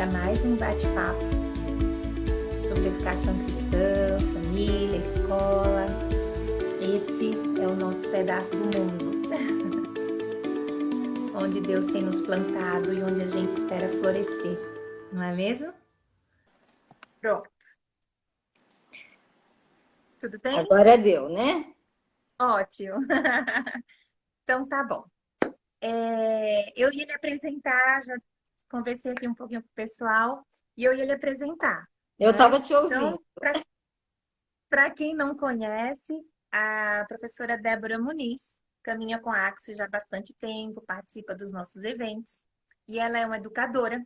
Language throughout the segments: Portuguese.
para mais um bate-papo sobre educação cristã, família, escola. Esse é o nosso pedaço do mundo, onde Deus tem nos plantado e onde a gente espera florescer, não é mesmo? Pronto. Tudo bem? Agora deu, né? Ótimo. Então tá bom. Eu ia lhe apresentar, já conversei aqui um pouquinho com o pessoal, e eu ia lhe apresentar, Eu né? estava te ouvindo. Então, para quem não conhece, a professora Débora Muniz caminha com a Axis já há bastante tempo, participa dos nossos eventos, e ela é uma educadora,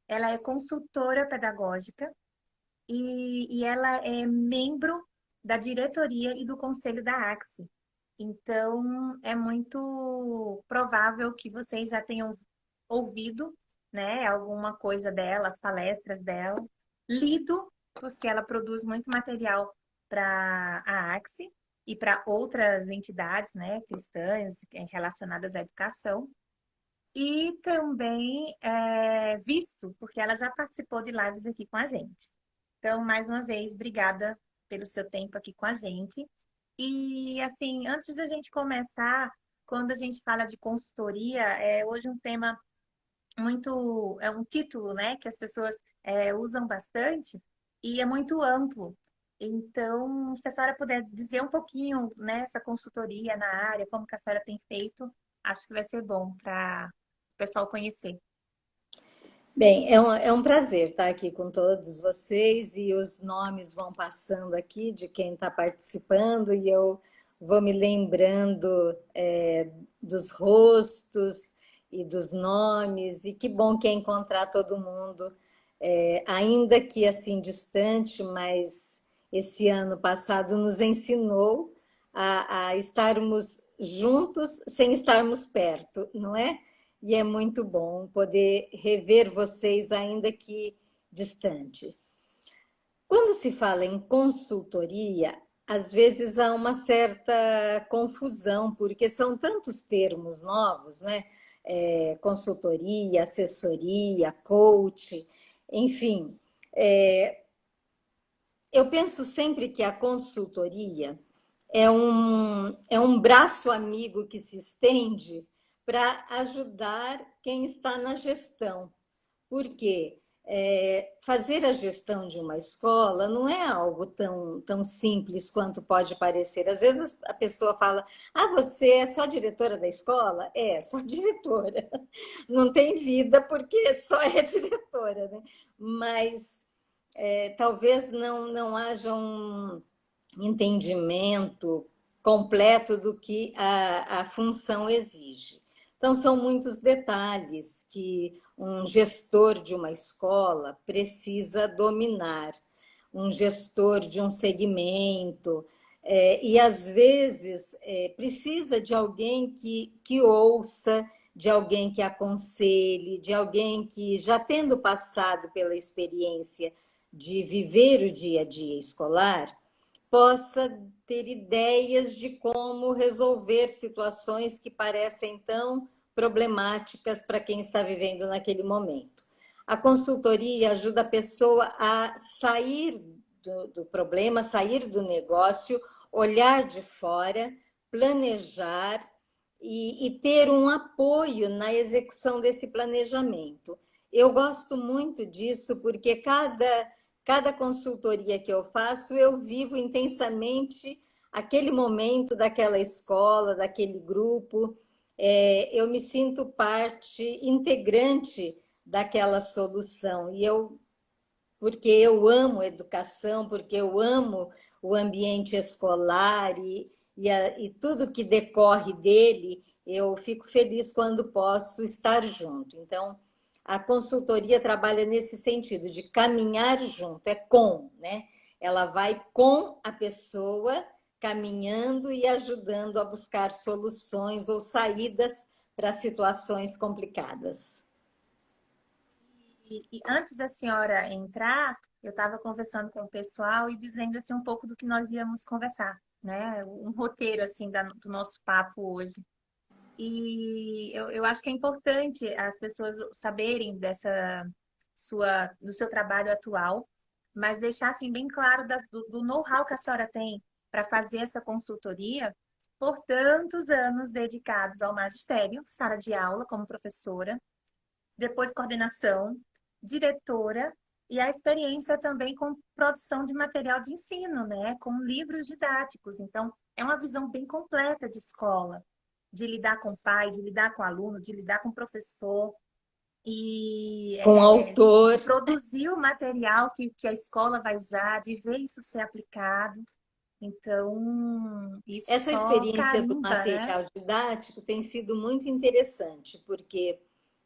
ela é consultora pedagógica e ela é membro da diretoria e do conselho da Axis. Então, é muito provável que vocês já tenham ouvido, né, alguma coisa dela, as palestras dela, lido, porque ela produz muito material para a Axis e para outras entidades, né, cristãs relacionadas à educação. E também visto, porque ela já participou de lives aqui com a gente. Então, mais uma vez, obrigada pelo seu tempo aqui com a gente. E, assim, antes da gente começar, quando a gente fala de consultoria, é hoje um tema muito, é um título, né, que as pessoas usam bastante e é muito amplo. Então, se a senhora puder dizer um pouquinho nessa consultoria na área, como que a senhora tem feito, acho que vai ser bom para o pessoal conhecer. Bem, é um prazer estar aqui com todos vocês e os nomes vão passando aqui de quem está participando e eu vou me lembrando dos rostos e dos nomes e que bom que é encontrar todo mundo, ainda que assim distante, mas esse ano passado nos ensinou a estarmos juntos sem estarmos perto, não é? E é muito bom poder rever vocês, ainda que distante. Quando se fala em consultoria, às vezes há uma certa confusão, porque são tantos termos novos, né? Consultoria, assessoria, coach, enfim. Eu penso sempre que a consultoria é um braço amigo que se estende para ajudar quem está na gestão. Porque fazer a gestão de uma escola não é algo tão simples quanto pode parecer. Às vezes a pessoa fala: Ah, você é só diretora da escola? É, só diretora. Não tem vida porque só é diretora, né? Mas talvez não haja um entendimento completo do que a função exige. Então, são muitos detalhes que um gestor de uma escola precisa dominar, um gestor de um segmento, e às vezes precisa de alguém que ouça, de alguém que aconselhe, de alguém que, já tendo passado pela experiência de viver o dia a dia escolar, possa ter ideias de como resolver situações que parecem tão problemáticas para quem está vivendo naquele momento. A consultoria ajuda a pessoa a sair do problema, sair do negócio, olhar de fora, planejar e ter um apoio na execução desse planejamento. Eu gosto muito disso porque cada consultoria que eu faço, eu vivo intensamente aquele momento daquela escola, daquele grupo. Eu me sinto parte integrante daquela solução. Porque eu amo educação, porque eu amo o ambiente escolar e tudo que decorre dele, eu fico feliz quando posso estar junto. Então, a consultoria trabalha nesse sentido de caminhar junto, é com, né? Ela vai com a pessoa caminhando e ajudando a buscar soluções ou saídas para situações complicadas. E antes da senhora entrar, eu estava conversando com o pessoal e dizendo assim um pouco do que nós íamos conversar, né? Um roteiro assim do nosso papo hoje. E eu acho que é importante as pessoas saberem do seu trabalho atual, mas deixar assim bem claro do know-how que a senhora tem para fazer essa consultoria por tantos anos dedicados ao magistério, sala de aula como professora, depois coordenação, diretora e a experiência também com produção de material de ensino, né? Com livros didáticos. Então, é uma visão bem completa de escola, de lidar com o pai, de lidar com o aluno, de lidar com o professor e Com de autor. produzir o material que a escola vai usar, de ver isso ser aplicado. Então, isso Essa só experiência do carimba, né? material didático tem sido muito interessante, porque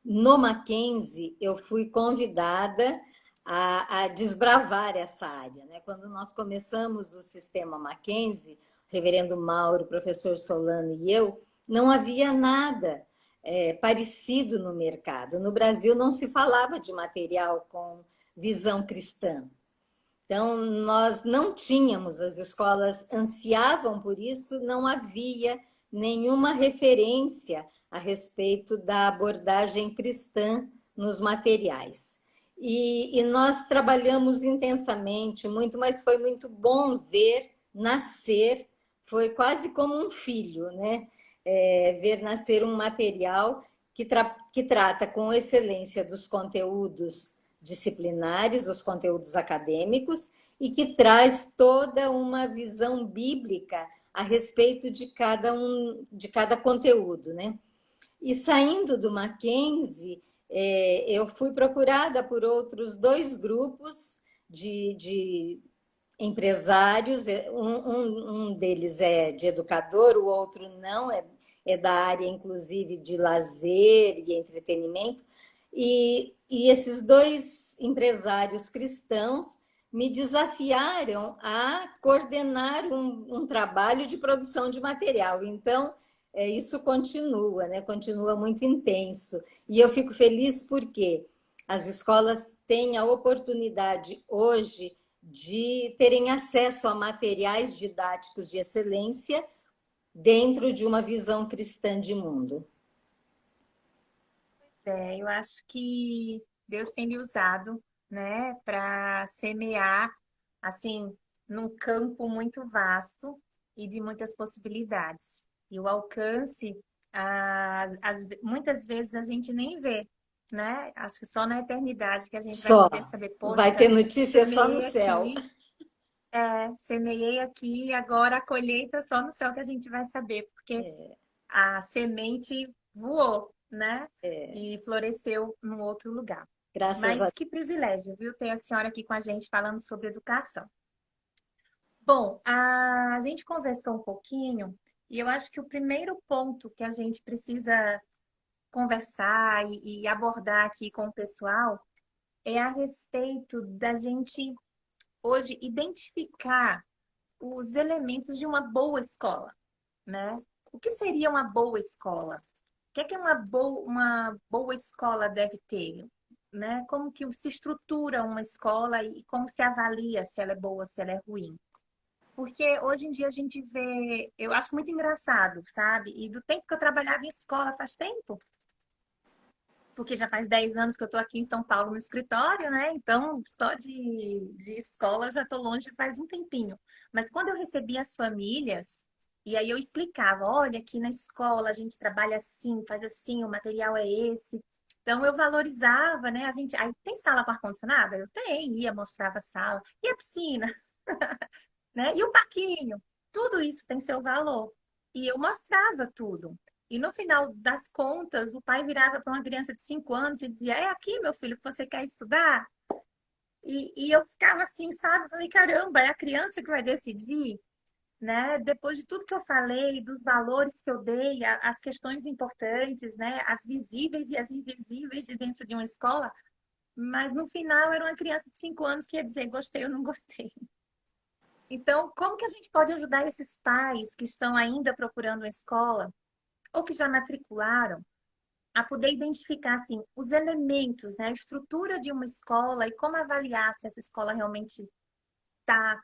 no Mackenzie eu fui convidada a desbravar essa área, né? Quando nós começamos o sistema Mackenzie, o reverendo Mauro, o professor Solano e eu, não havia nada parecido no mercado. No Brasil não se falava de material com visão cristã. Então, nós não tínhamos, as escolas ansiavam por isso, não havia nenhuma referência a respeito da abordagem cristã nos materiais. E nós trabalhamos intensamente, muito, mas foi muito bom ver nascer, foi quase como um filho, né? Ver nascer um material que trata com excelência dos conteúdos disciplinares, os conteúdos acadêmicos, e que traz toda uma visão bíblica a respeito de cada conteúdo, né? E saindo do Mackenzie, eu fui procurada por outros dois grupos de empresários, um deles é de educador, o outro não, é da área, inclusive, de lazer e entretenimento. E esses dois empresários cristãos me desafiaram a coordenar um trabalho de produção de material. Então, isso continua, né? Continua muito intenso. E eu fico feliz porque as escolas têm a oportunidade hoje de terem acesso a materiais didáticos de excelência dentro de uma visão cristã de mundo. Eu acho que Deus tem lhe usado, né, para semear, assim, num campo muito vasto e de muitas possibilidades. E o alcance, muitas vezes a gente nem vê, né? Acho que só na eternidade que a gente vai Só. poder saber, Vai ter poxa, notícia só no semeei céu. aqui, semeei aqui, agora a colheita só no céu que a gente vai saber, porque a semente voou, né? E floresceu num outro lugar. Graças a Mas que privilégio, viu, ter a senhora aqui com a gente falando sobre educação. Bom, a gente conversou um pouquinho e eu acho que o primeiro ponto que a gente precisa conversar e abordar aqui com o pessoal é a respeito da gente hoje identificar os elementos de uma boa escola, né? O que seria uma boa escola? O que é uma boa escola deve ter? Né? Como que se estrutura uma escola e como se avalia se ela é boa, se ela é ruim? Porque hoje em dia a gente vê, eu acho muito engraçado, sabe? E do tempo que eu trabalhava em escola, faz tempo, porque já faz 10 anos que eu estou aqui em São Paulo no escritório, né? Então, só de escola eu já estou longe faz um tempinho. Mas quando eu recebia as famílias, e aí eu explicava, olha, aqui na escola a gente trabalha assim, faz assim, o material é esse. Então eu valorizava, né? A gente, aí tem sala com ar-condicionado? Eu tenho, ia, mostrava a sala. E a piscina, né? E o parquinho? Tudo isso tem seu valor. E eu mostrava tudo. E no final das contas, o pai virava para uma criança de 5 anos e dizia: É aqui, meu filho, que você quer estudar? E eu ficava assim, sabe? Falei: caramba, é a criança que vai decidir, né? Depois de tudo que eu falei, dos valores que eu dei, as questões importantes, né? As visíveis e as invisíveis de dentro de uma escola. Mas no final era uma criança de 5 anos que ia dizer: gostei ou não gostei. Então, como que a gente pode ajudar esses pais que estão ainda procurando uma escola ou que já matricularam a poder identificar assim os elementos, né, a estrutura de uma escola e como avaliar se essa escola realmente está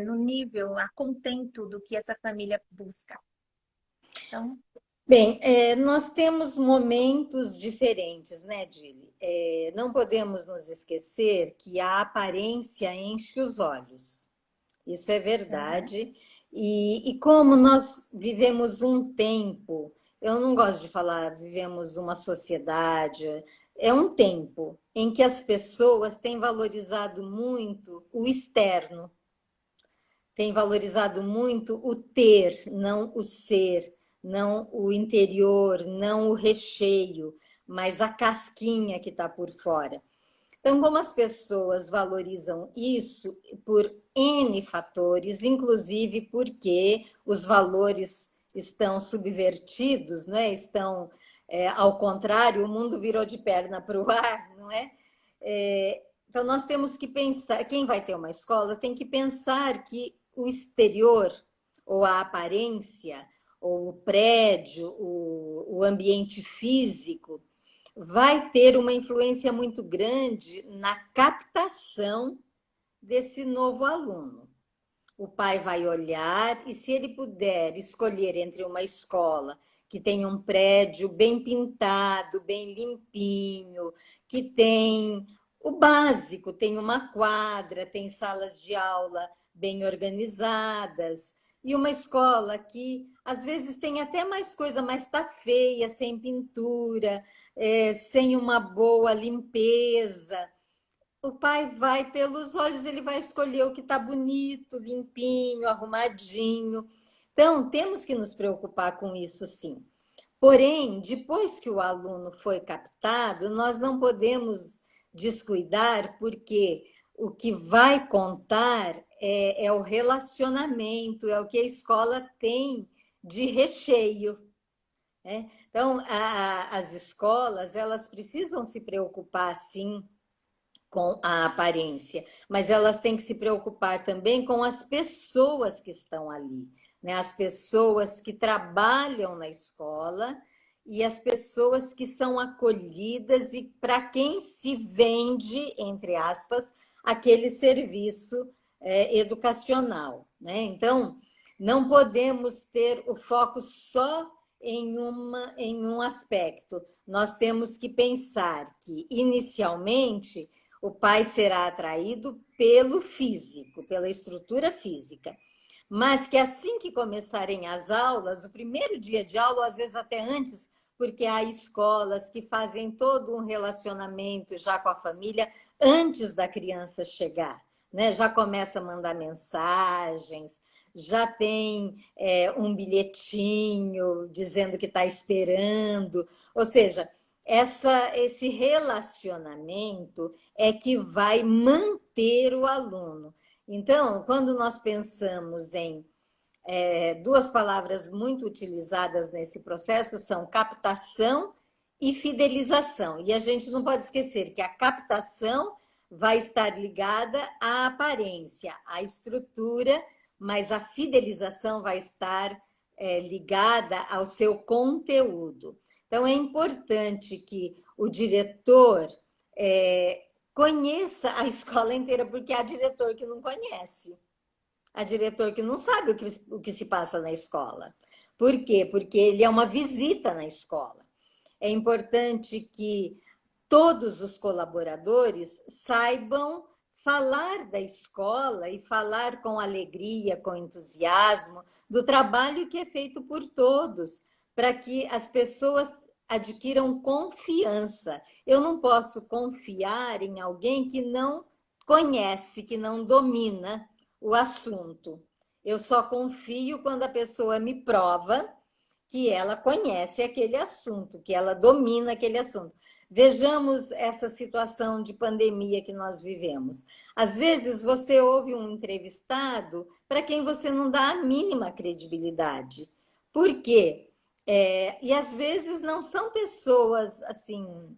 no nível, a contento do que essa família busca. Então, Bem, nós temos momentos diferentes, né, Dili? Não podemos nos esquecer que a aparência enche os olhos. Isso é Uhum. verdade. E como nós vivemos um tempo, eu não gosto de falar vivemos uma sociedade, é um tempo em que as pessoas têm valorizado muito o externo, têm valorizado muito o ter, não o ser, não o interior, não o recheio, mas a casquinha que está por fora. Então, como as pessoas valorizam isso por N fatores, inclusive porque os valores estão subvertidos, né? Estão, ao contrário, o mundo virou de perna para o ar, não é? Então, nós temos que pensar, quem vai ter uma escola tem que pensar que o exterior, ou a aparência, ou o prédio, o ambiente físico, vai ter uma influência muito grande na captação desse novo aluno. O pai vai olhar e, se ele puder escolher entre uma escola que tem um prédio bem pintado, bem limpinho, que tem o básico, tem uma quadra, tem salas de aula bem organizadas, e uma escola que às vezes tem até mais coisa, mas está feia, sem pintura, sem uma boa limpeza, o pai vai pelos olhos, ele vai escolher o que está bonito, limpinho, arrumadinho. Então, temos que nos preocupar com isso, sim. Porém, depois que o aluno foi captado, nós não podemos descuidar, porque o que vai contar é o relacionamento, é o que a escola tem de recheio. Né? Então, as escolas, elas precisam se preocupar, sim, com a aparência, mas elas têm que se preocupar também com as pessoas que estão ali, né? As pessoas que trabalham na escola e as pessoas que são acolhidas e para quem se vende, entre aspas, aquele serviço educacional, né? Então, não podemos ter o foco só em um aspecto. Nós temos que pensar que, inicialmente, o pai será atraído pelo físico, pela estrutura física. Mas que assim que começarem as aulas, o primeiro dia de aula, ou às vezes até antes, porque há escolas que fazem todo um relacionamento já com a família antes da criança chegar, né? Já começa a mandar mensagens, já tem um bilhetinho dizendo que está esperando, ou seja, esse relacionamento é que vai manter o aluno. Então, quando nós pensamos em duas palavras muito utilizadas nesse processo são captação e fidelização. E a gente não pode esquecer que a captação vai estar ligada à aparência, à estrutura, mas a fidelização vai estar ligada ao seu conteúdo. Então, é importante que o diretor conheça a escola inteira, porque há diretor que não conhece. Há diretor que não sabe o que se passa na escola. Por quê? Porque ele é uma visita na escola. É importante que todos os colaboradores saibam falar da escola e falar com alegria, com entusiasmo, do trabalho que é feito por todos, para que as pessoas adquiram confiança. Eu não posso confiar em alguém que não conhece, que não domina o assunto. Eu só confio quando a pessoa me prova que ela conhece aquele assunto, que ela domina aquele assunto. Vejamos essa situação de pandemia que nós vivemos. Às vezes você ouve um entrevistado para quem você não dá a mínima credibilidade. Por quê? E às vezes não são pessoas assim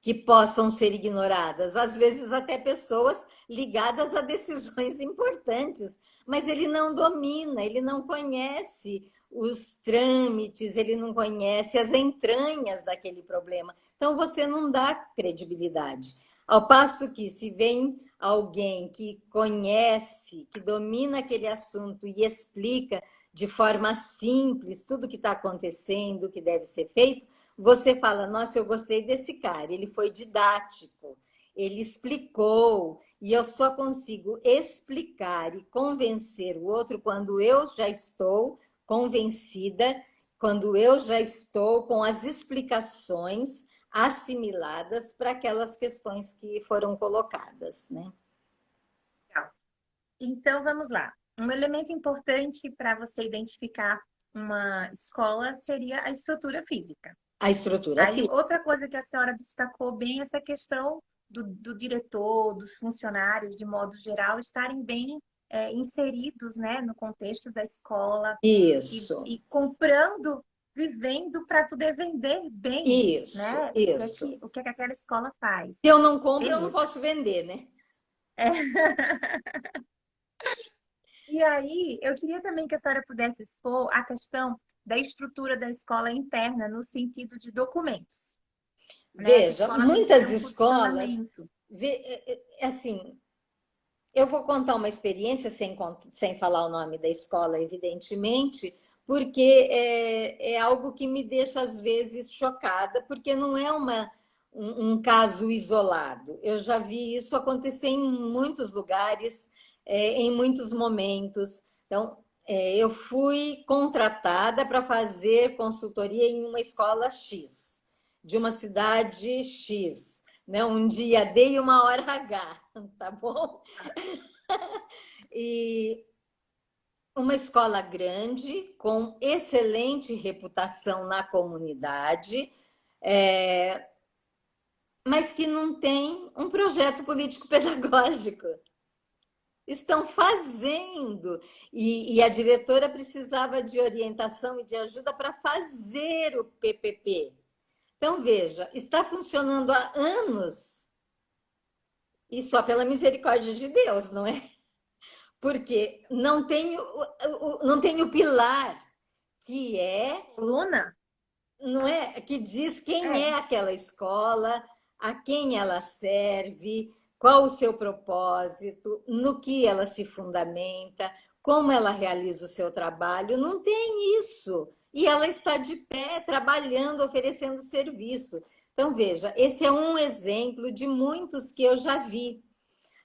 que possam ser ignoradas, às vezes até pessoas ligadas a decisões importantes, mas ele não domina, ele não conhece os trâmites, ele não conhece as entranhas daquele problema. Então você não dá credibilidade. Ao passo que se vem alguém que conhece, que domina aquele assunto e explica de forma simples, tudo que está acontecendo, o que deve ser feito, você fala, nossa, eu gostei desse cara, ele foi didático, ele explicou, e eu só consigo explicar e convencer o outro quando eu já estou convencida, quando eu já estou com as explicações assimiladas para aquelas questões que foram colocadas, né? Legal. Então, vamos lá. Um elemento importante para você identificar uma escola seria a estrutura física. A estrutura Aí, física. outra coisa que a senhora destacou bem é essa questão do diretor, dos funcionários, de modo geral, estarem bem inseridos, né, no contexto da escola Isso, e comprando, vivendo para poder vender bem, isso, né? isso. O que é que aquela escola faz? Se eu não compro, eu não Beleza. posso vender, né? E aí, eu queria também que a senhora pudesse expor a questão da estrutura da escola interna, no sentido de documentos, né? Essa Veja, escola tem que ter muitas um escolas, posicionamento. assim, eu vou contar uma experiência sem falar o nome da escola, evidentemente, porque é algo que me deixa, às vezes, chocada, porque não é um caso isolado. Eu já vi isso acontecer em muitos lugares, em muitos momentos. Então, eu fui contratada para fazer consultoria em uma escola X, de uma cidade X. Né? Um dia D e uma hora H, tá bom? E uma escola grande, com excelente reputação na comunidade, mas que não tem um projeto político-pedagógico. Estão fazendo, e a diretora precisava de orientação e de ajuda para fazer o PPP. Então, veja, está funcionando há anos, e só pela misericórdia de Deus, não é? Porque não tem o pilar que é, Coluna? não é, que diz quem é É. aquela escola, a quem ela serve, qual o seu propósito, no que ela se fundamenta, como ela realiza o seu trabalho. Não tem isso. E ela está de pé, trabalhando, oferecendo serviço. Então, veja, esse é um exemplo de muitos que eu já vi.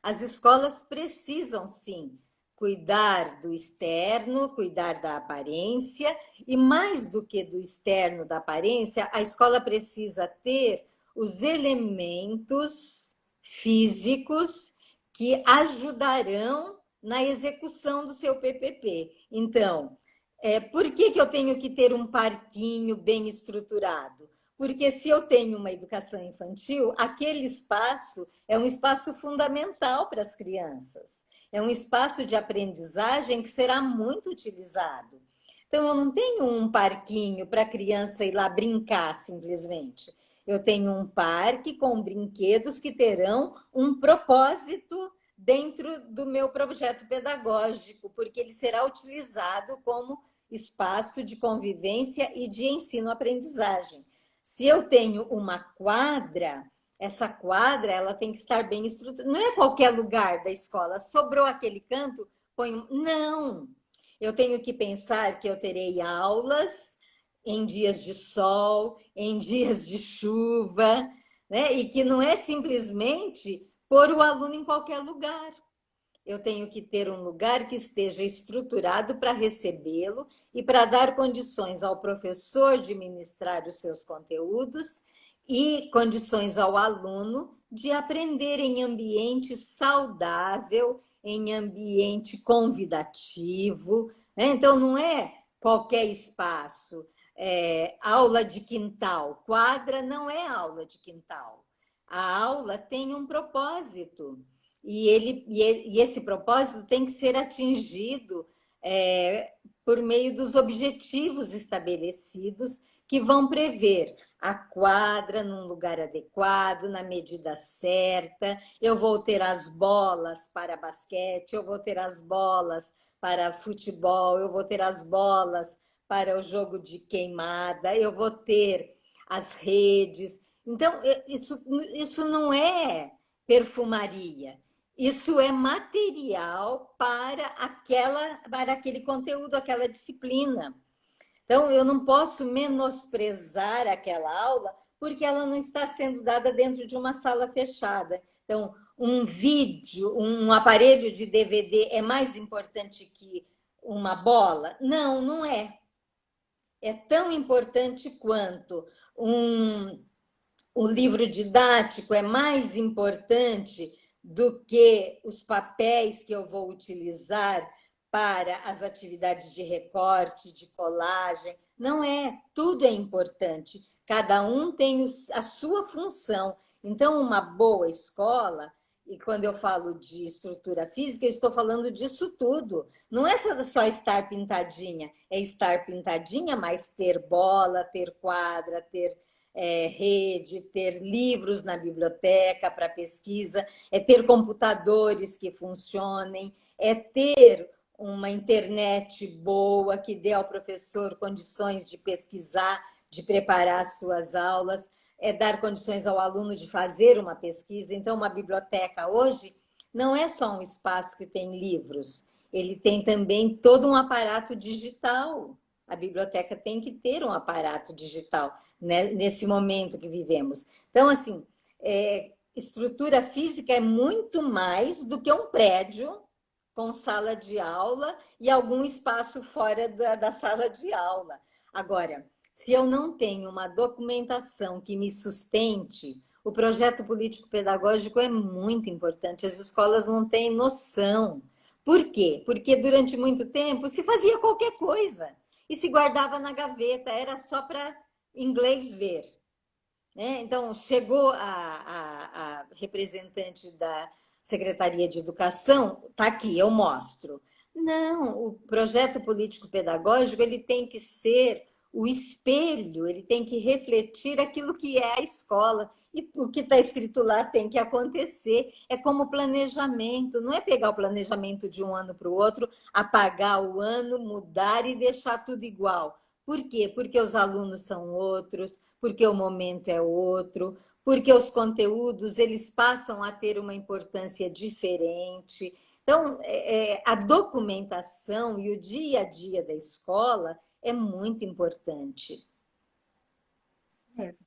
As escolas precisam, sim, cuidar do externo, cuidar da aparência, e mais do que do externo, da aparência, a escola precisa ter os elementos físicos que ajudarão na execução do seu PPP. Então, por que eu tenho que ter um parquinho bem estruturado? Porque se eu tenho uma educação infantil, aquele espaço é um espaço fundamental para as crianças. É um espaço de aprendizagem que será muito utilizado. Então, eu não tenho um parquinho para a criança ir lá brincar simplesmente. Eu tenho um parque com brinquedos que terão um propósito dentro do meu projeto pedagógico, porque ele será utilizado como espaço de convivência e de ensino-aprendizagem. Se eu tenho uma quadra, essa quadra ela tem que estar bem estruturada. Não é qualquer lugar da escola. Sobrou aquele canto, põe um. Não! Eu tenho que pensar que eu terei aulas em dias de sol, em dias de chuva, né? E que não é simplesmente pôr o aluno em qualquer lugar. Eu tenho que ter um lugar que esteja estruturado para recebê-lo e para dar condições ao professor de ministrar os seus conteúdos e condições ao aluno de aprender em ambiente saudável, em ambiente convidativo. Né? Então, não é qualquer espaço. Aula de quintal, quadra não é aula de quintal. A aula tem um propósito. E esse propósito tem que ser atingido por meio dos objetivos estabelecidos, que vão prever a quadra num lugar adequado, na medida certa. Eu vou ter as bolas para basquete, eu vou ter as bolas para futebol, eu vou ter as bolas para o jogo de queimada, eu vou ter as redes. Então, isso não é perfumaria. Isso é material para aquele conteúdo, aquela disciplina. Então, eu não posso menosprezar aquela aula porque ela não está sendo dada dentro de uma sala fechada. Então, um vídeo, um aparelho de DVD é mais importante que uma bola? Não, não é. É tão importante quanto um, o livro didático é mais importante do que os papéis que eu vou utilizar para as atividades de recorte, de colagem. Não é, tudo é importante. Cada um tem a sua função. Então, uma boa escola, e quando eu falo de estrutura física, eu estou falando disso tudo. Não é só estar pintadinha, é estar pintadinha, mas ter bola, ter quadra, ter rede, ter livros na biblioteca para pesquisa, é ter computadores que funcionem, é ter uma internet boa que dê ao professor condições de pesquisar, de preparar suas aulas, é dar condições ao aluno de fazer uma pesquisa. Então, uma biblioteca hoje não é só um espaço que tem livros, ele tem também todo um aparato digital. A biblioteca tem que ter um aparato digital, né, nesse momento que vivemos. Então, assim, estrutura física é muito mais do que um prédio com sala de aula e algum espaço fora da sala de aula. Agora, se eu não tenho uma documentação que me sustente, o projeto político-pedagógico é muito importante. As escolas não têm noção. Por quê? Porque durante muito tempo se fazia qualquer coisa e se guardava na gaveta, era só para inglês ver. Né? Então, chegou a representante da Secretaria de Educação, está aqui, eu mostro. Não, o projeto político-pedagógico ele tem que ser o espelho, ele tem que refletir aquilo que é a escola. E o que está escrito lá tem que acontecer. É como planejamento, não é pegar o planejamento de um ano para o outro, apagar o ano, mudar e deixar tudo igual. Por quê? Porque os alunos são outros, porque o momento é outro, porque os conteúdos eles passam a ter uma importância diferente. Então, a documentação e o dia a dia da escola é muito importante. Mesmo.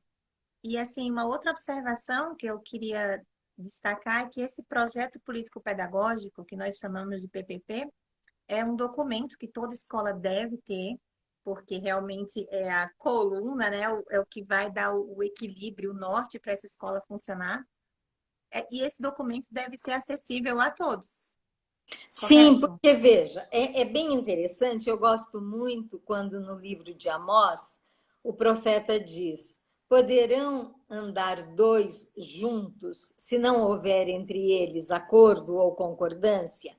E assim, uma outra observação que eu queria destacar é que esse projeto político-pedagógico, que nós chamamos de PPP, é um documento que toda escola deve ter, porque realmente é a coluna, né? É o que vai dar o equilíbrio, o norte para essa escola funcionar. E esse documento deve ser acessível a todos, Sim, correto? porque veja, é bem interessante. Eu gosto muito quando no livro de Amós o profeta diz: poderão andar dois juntos se não houver entre eles acordo ou concordância?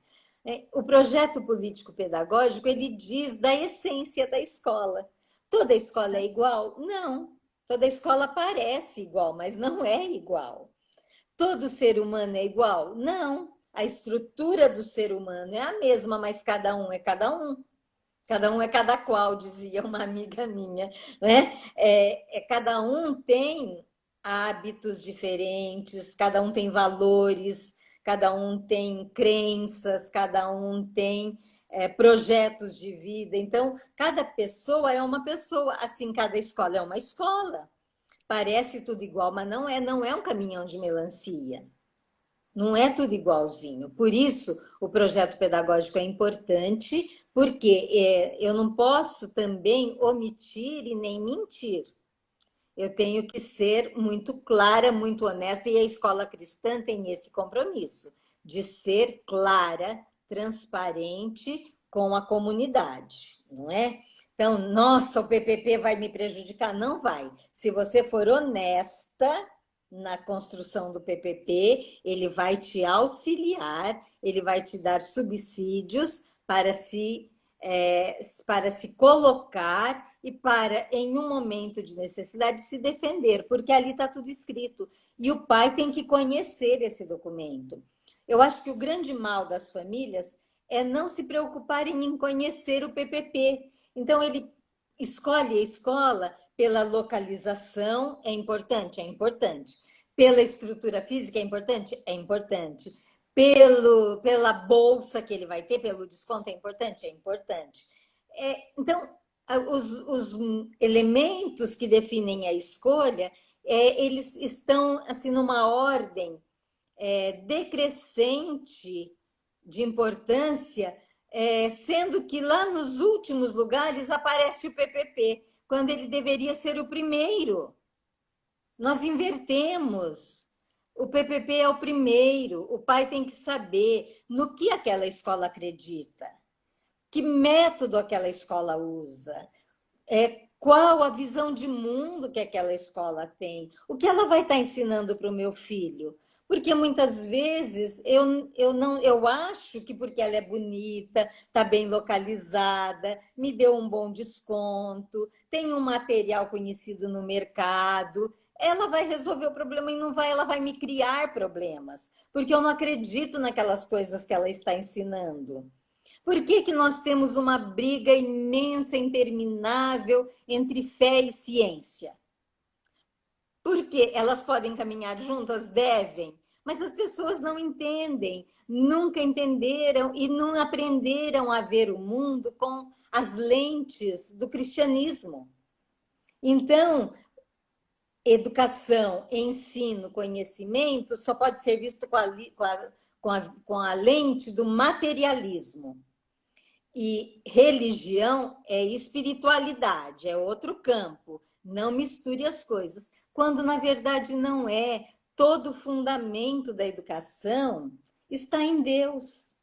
O projeto político-pedagógico ele diz da essência da escola. Toda escola é igual? Não. Toda escola parece igual, mas não é igual. Todo ser humano é igual? Não. A estrutura do ser humano é a mesma, mas cada um é cada um. Cada um é cada qual, dizia uma amiga minha, né? Cada um tem hábitos diferentes, cada um tem valores, cada um tem crenças, cada um tem projetos de vida. Então, cada pessoa é uma pessoa, assim, cada escola é uma escola. Parece tudo igual, mas não é um caminhão de melancia. Não é tudo igualzinho. Por isso, o projeto pedagógico é importante, porque eu não posso também omitir e nem mentir. Eu tenho que ser muito clara, muito honesta, e a escola cristã tem esse compromisso de ser clara, transparente com a comunidade, não é? Então, nossa, o PPP vai me prejudicar? Não vai. Se você for honesta na construção do PPP, ele vai te auxiliar, ele vai te dar subsídios para se colocar e para, em um momento de necessidade, se defender, porque ali está tudo escrito. E o pai tem que conhecer esse documento. Eu acho que o grande mal das famílias é não se preocuparem em conhecer o PPP. Então, ele escolhe a escola pela localização, é importante? É importante. Pela estrutura física, é importante? É importante. pela bolsa que ele vai ter, pelo desconto, é importante? É importante. Então, os elementos que definem a escolha, eles estão assim numa ordem decrescente de importância, sendo que lá nos últimos lugares aparece o PPP, quando ele deveria ser o primeiro. Nós invertemos. O PPP é o primeiro. O pai tem que saber no que aquela escola acredita, que método aquela escola usa, qual a visão de mundo que aquela escola tem, o que ela vai estar ensinando para o meu filho. Porque muitas vezes eu acho que porque ela é bonita, está bem localizada, me deu um bom desconto, tem um material conhecido no mercado, ela vai resolver o problema e não vai, ela vai me criar problemas, porque eu não acredito naquelas coisas que ela está ensinando. Por que que nós temos uma briga imensa, interminável entre fé e ciência? Porque elas podem caminhar juntas? Devem. Mas as pessoas não entendem, nunca entenderam e não aprenderam a ver o mundo com as lentes do cristianismo. Então, educação, ensino, conhecimento só pode ser visto com a lente do materialismo. E religião é espiritualidade, é outro campo. Não misture as coisas. Quando, na verdade, não é. Todo o fundamento da educação está em Deus.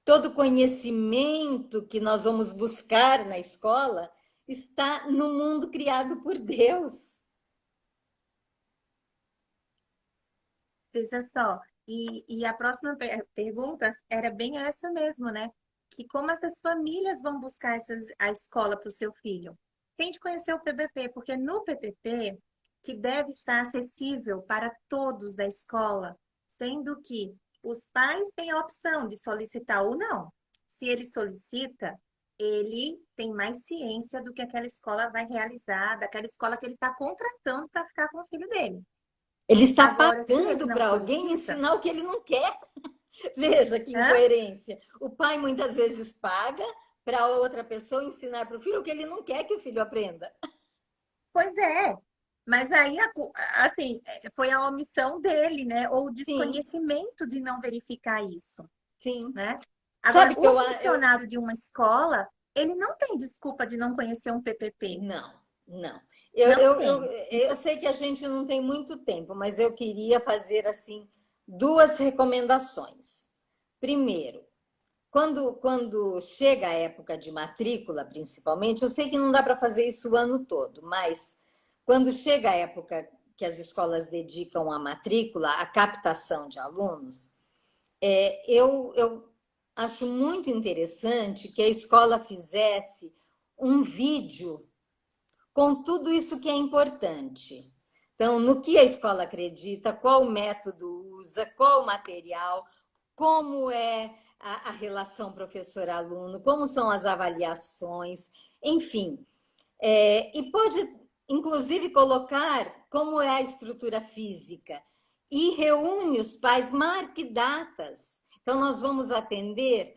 Todo conhecimento que nós vamos buscar na escola está no mundo criado por Deus. Veja só, e a próxima pergunta era bem essa mesmo, né? Que como essas famílias vão buscar a escola para o seu filho? Tente conhecer o PPP, porque no PPP, que deve estar acessível para todos da escola, sendo que os pais têm a opção de solicitar ou não. Se ele solicita, ele tem mais ciência do que aquela escola vai realizar, daquela escola que ele está contratando para ficar com o filho dele. Ele está Agora, se ele pagando não para alguém solicita, ensinar o que ele não quer. Veja que hã? incoerência. O pai muitas vezes paga para outra pessoa ensinar para o filho o que ele não quer que o filho aprenda. Pois é. Mas aí, assim, foi a omissão dele, né? Ou o Sim, desconhecimento de não verificar isso, sim. né? Agora, Sabe que o eu funcionário de uma escola, ele não tem desculpa de não conhecer um PPP. não, não. Não tem. Eu sei que a gente não tem muito tempo, mas eu queria fazer assim duas recomendações. Primeiro, quando chega a época de matrícula, principalmente, eu sei que não dá para fazer isso o ano todo, mas quando chega a época que as escolas dedicam a matrícula, a captação de alunos, eu acho muito interessante que a escola fizesse um vídeo com tudo isso que é importante. Então, no que a escola acredita, qual método usa, qual material, como é a relação professor-aluno, como são as avaliações, enfim. E pode, inclusive, colocar como é a estrutura física e reúne os pais, marque datas. Então, nós vamos atender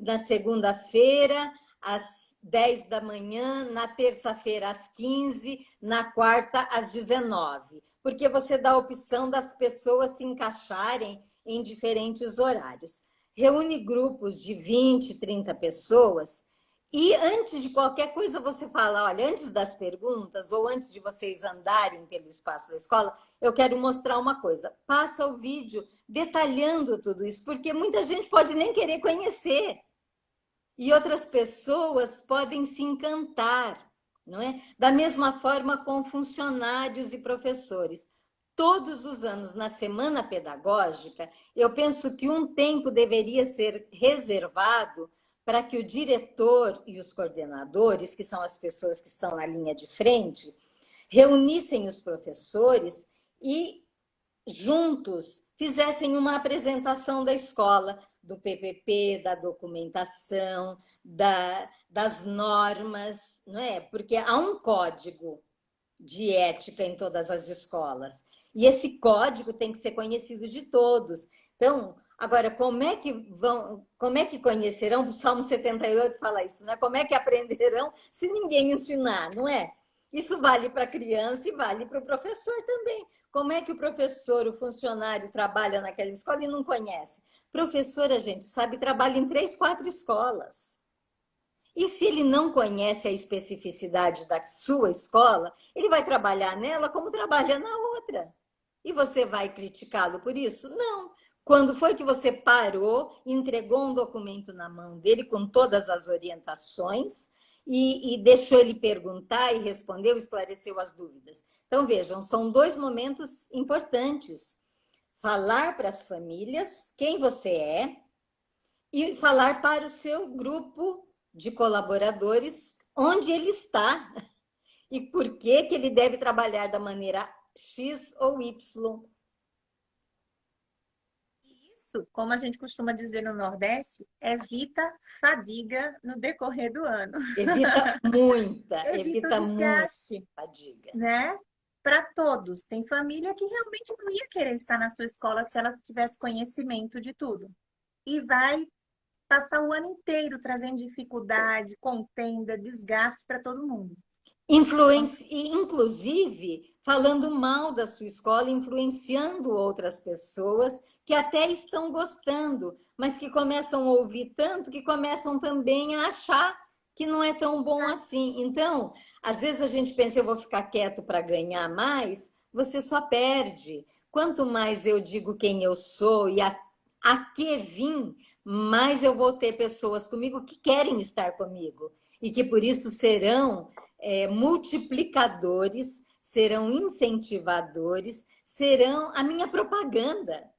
na segunda-feira, às 10 da manhã, na terça-feira, às 15, na quarta, às 19, porque você dá a opção das pessoas se encaixarem em diferentes horários. Reúne grupos de 20, 30 pessoas e antes de qualquer coisa você fala, olha, antes das perguntas ou antes de vocês andarem pelo espaço da escola, eu quero mostrar uma coisa. Passa o vídeo detalhando tudo isso, porque muita gente pode nem querer conhecer e outras pessoas podem se encantar, não é? Da mesma forma com funcionários e professores. Todos os anos, na semana pedagógica, eu penso que um tempo deveria ser reservado para que o diretor e os coordenadores, que são as pessoas que estão na linha de frente, reunissem os professores e juntos fizessem uma apresentação da escola, do PPP, da documentação, das normas, não é? Porque há um código de ética em todas as escolas. E esse código tem que ser conhecido de todos. Então, agora, como é que conhecerão? O Salmo 78 fala isso, né? Como é que aprenderão se ninguém ensinar, não é? Isso vale para a criança e vale para o professor também. Como é que o professor, o funcionário, trabalha naquela escola e não conhece? Professor, a gente sabe, trabalha em 3, 4 escolas. E se ele não conhece a especificidade da sua escola, ele vai trabalhar nela como trabalha na outra. E você vai criticá-lo por isso? Não. Quando foi que você parou, entregou um documento na mão dele com todas as orientações e deixou ele perguntar e respondeu, esclareceu as dúvidas? Então, vejam, são 2 momentos importantes. Falar para as famílias quem você é e falar para o seu grupo de colaboradores onde ele está e por que que ele deve trabalhar da maneira X ou Y. Isso, como a gente costuma dizer no Nordeste, evita fadiga no decorrer do ano. Evita o Evita muita desgaste, fadiga. né? Para todos. Tem família que realmente não ia querer estar na sua escola se ela tivesse conhecimento de tudo. E vai passar o ano inteiro trazendo dificuldade, contenda, desgaste para todo mundo. Então, Inclusive, falando mal da sua escola, influenciando outras pessoas que até estão gostando, mas que começam a ouvir tanto que começam também a achar que não é tão bom assim. Então, às vezes a gente pensa, eu vou ficar quieto para ganhar mais, você só perde. Quanto mais eu digo quem eu sou e a que vim, mais eu vou ter pessoas comigo que querem estar comigo e que por isso serão multiplicadores, serão incentivadores, serão a minha propaganda.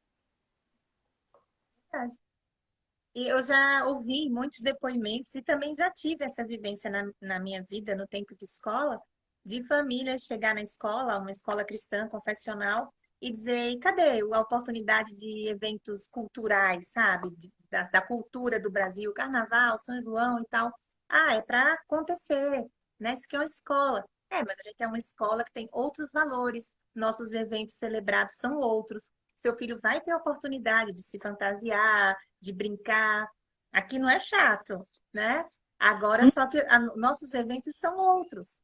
e eu já ouvi muitos depoimentos e também já tive essa vivência na minha vida, no tempo de escola, de famílias chegar na escola, uma escola cristã, confessional, e dizer, e cadê a oportunidade de eventos culturais, sabe? Da cultura do Brasil, Carnaval, São João e tal. Ah, é para acontecer, né? Isso aqui é uma escola. É, mas a gente é uma escola que tem outros valores, nossos eventos celebrados são outros. Seu filho vai ter a oportunidade de se fantasiar, de brincar. Aqui não é chato, né? Agora, só que nossos eventos são outros.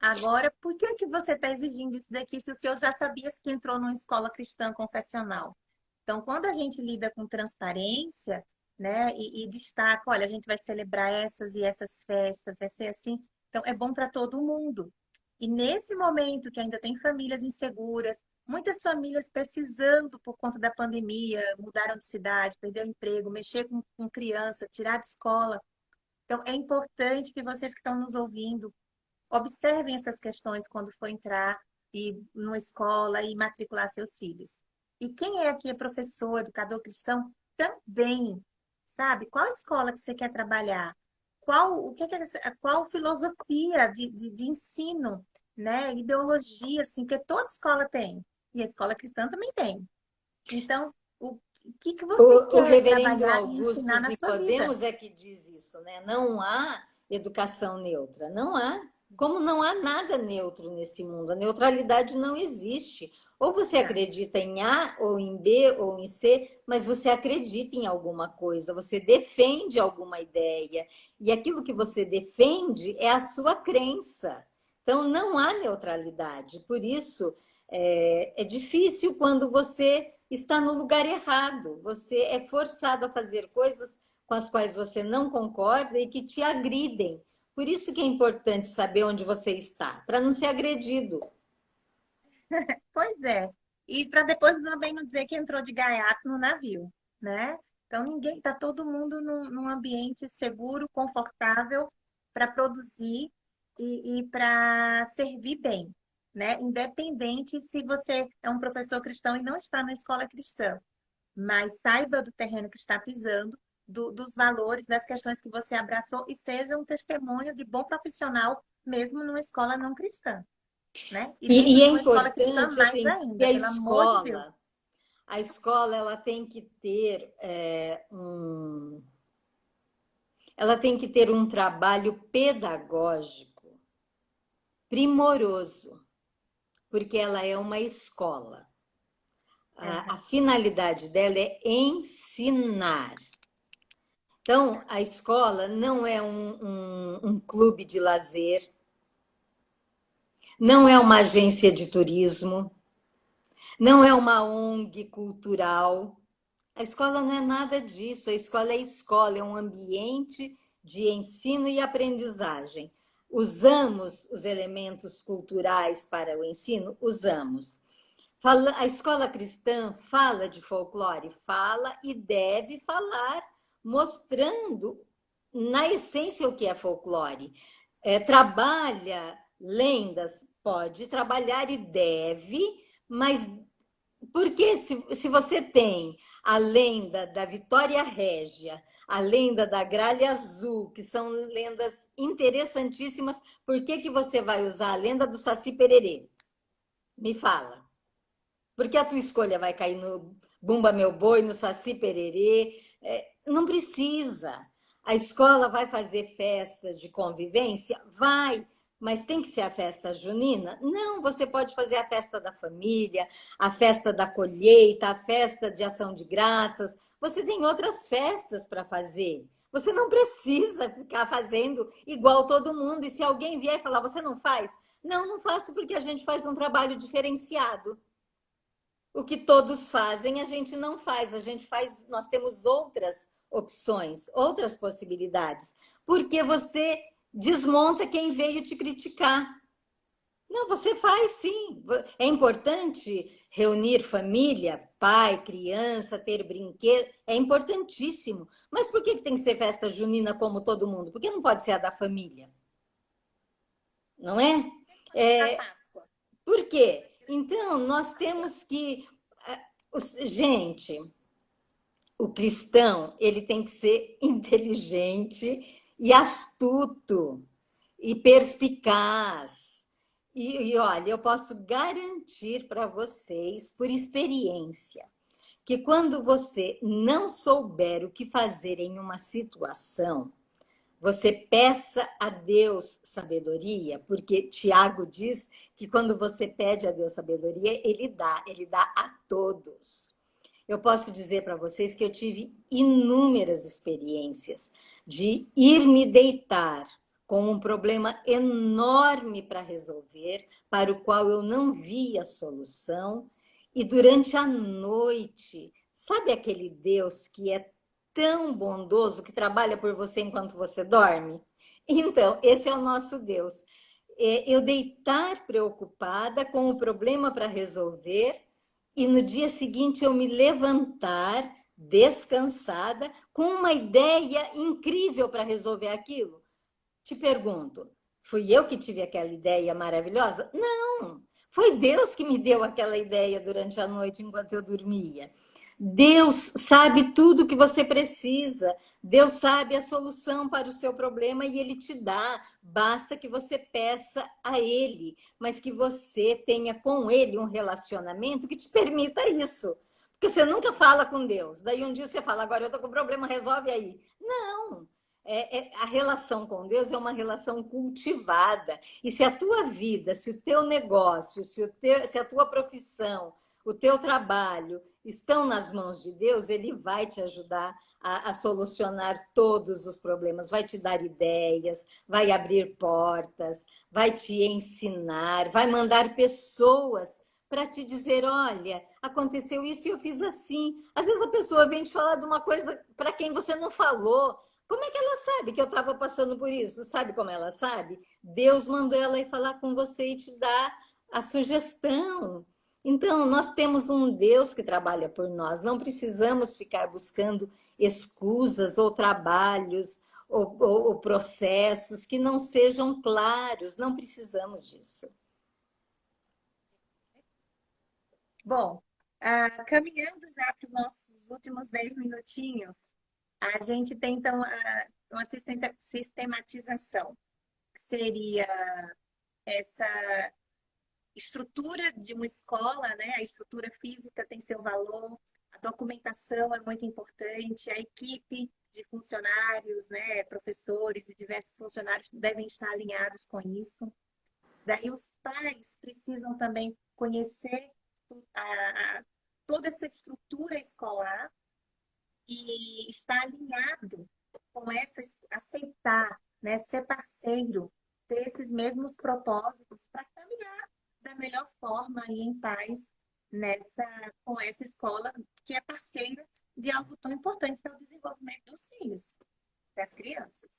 Agora, por que que você está exigindo isso daqui se o senhor já sabia que entrou numa escola cristã confessional? Então, quando a gente lida com transparência, né, e destaca, olha, a gente vai celebrar essas e essas festas, vai ser assim, então é bom para todo mundo. E nesse momento que ainda tem famílias inseguras, muitas famílias precisando, por conta da pandemia, mudaram de cidade, perderam emprego, mexer com criança, tirar de escola. Então, é importante que vocês que estão nos ouvindo observem essas questões quando for entrar numa escola e matricular seus filhos. E quem é aqui é professor, educador cristão, também, sabe? Qual escola que você quer trabalhar? Qual filosofia de ensino, né? Ideologia, assim, que toda escola tem. E a escola cristã também tem. Então, o que você O quer reverendo trabalhar e ensinar Augustus na sua vida? Nicodemos é que diz isso, né? Não há educação neutra, não há. Como não há nada neutro nesse mundo, a neutralidade não existe. Ou você Tá. acredita em A, ou em B, ou em C, mas você acredita em alguma coisa, você defende alguma ideia, e aquilo que você defende é a sua crença. Então, não há neutralidade. Por isso, é difícil quando você está no lugar errado. Você é forçado a fazer coisas com as quais você não concorda e que te agridem. Por isso que é importante saber onde você está, para não ser agredido. Pois é. E para depois também não dizer que entrou de gaiato no navio, né? Então ninguém, tá todo mundo num ambiente seguro, confortável para produzir e para servir bem, né? Independente se você é um professor cristão e não está na escola cristã, mas saiba do terreno que está pisando, dos valores, das questões que você abraçou e seja um testemunho de bom profissional mesmo numa escola não cristã, né? E E dentro é de uma escola cristã, importante mais assim que ainda, pelo amor de Deus. a escola ela tem que ter ela tem que ter um trabalho pedagógico primoroso, porque ela é uma escola. A finalidade dela é ensinar. Então, a escola não é um clube de lazer, não é uma agência de turismo, não é uma ONG cultural. A escola não é nada disso. A escola, é um ambiente de ensino e aprendizagem. Usamos os elementos culturais para o ensino? Usamos. A escola cristã fala de folclore? Fala e deve falar, mostrando na essência o que é folclore. Trabalha lendas? Pode trabalhar e deve, mas porque se você tem a lenda da Vitória Régia, a lenda da Gralha Azul, que são lendas interessantíssimas, por que você vai usar a lenda do Saci Pererê? Me fala. Porque a tua escolha vai cair no Bumba Meu Boi, no Saci Pererê? Não precisa. A escola vai fazer festas de convivência? Vai. Mas tem que ser a festa junina? Não, você pode fazer a festa da família, a festa da colheita, a festa de ação de graças. Você tem outras festas para fazer. Você não precisa ficar fazendo igual todo mundo. E se alguém vier e falar, você não faz? Não, não faço porque a gente faz um trabalho diferenciado. O que todos fazem, a gente não faz. Nós temos outras opções, outras possibilidades. Porque você desmonta quem veio te criticar. Não, você faz sim. É importante reunir família, pai, criança, ter brinquedo. É importantíssimo. Mas por que tem que ser festa junina como todo mundo? Por que não pode ser a da família? Não é? Da É, Páscoa. por quê? Então, nós temos que. Gente, o cristão, ele tem que ser inteligente e astuto e perspicaz. Olha, eu posso garantir para vocês, por experiência, que quando você não souber o que fazer em uma situação, você peça a Deus sabedoria, porque Tiago diz que quando você pede a Deus sabedoria, ele dá a todos. Eu posso dizer para vocês que eu tive inúmeras experiências de ir me deitar com um problema enorme para resolver, para o qual eu não via solução, e durante a noite, sabe aquele Deus que é tão bondoso que trabalha por você enquanto você dorme? Então, esse é o nosso Deus. Eu deitar preocupada com o problema para resolver e no dia seguinte eu me levantar descansada com uma ideia incrível para resolver aquilo. Te pergunto, fui eu que tive aquela ideia maravilhosa? Não, foi Deus que me deu aquela ideia durante a noite enquanto eu dormia. Deus sabe tudo o que você precisa. Deus sabe a solução para o seu problema e Ele te dá. Basta que você peça a Ele, mas que você tenha com Ele um relacionamento que te permita isso. Porque você nunca fala com Deus. Daí um dia você fala, agora eu estou com problema, resolve aí. Não. A relação com Deus é uma relação cultivada. E se a tua vida, se o teu negócio, se a tua profissão, o teu trabalho estão nas mãos de Deus, Ele vai te ajudar a solucionar todos os problemas, vai te dar ideias, vai abrir portas, vai te ensinar, vai mandar pessoas para te dizer, olha, aconteceu isso e eu fiz assim. Às vezes a pessoa vem te falar de uma coisa para quem você não falou. Como é que ela sabe que eu estava passando por isso? Sabe como ela sabe? Deus mandou ela ir falar com você e te dar a sugestão. Então, nós temos um Deus que trabalha por nós, não precisamos ficar buscando escusas ou trabalhos ou processos que não sejam claros, não precisamos disso. Bom, caminhando já para os nossos últimos 10 minutinhos, a gente tem então uma sistematização, que seria essa estrutura de uma escola, né? A estrutura física tem seu valor, a documentação é muito importante, a equipe de funcionários, né? Professores e diversos funcionários devem estar alinhados com isso. Daí os pais precisam também conhecer a, toda essa estrutura escolar e estar alinhado com essa, aceitar, né, ser parceiro, ter esses mesmos propósitos para caminhar da melhor forma e em paz com essa escola que é parceira de algo tão importante que é o desenvolvimento dos filhos, das crianças.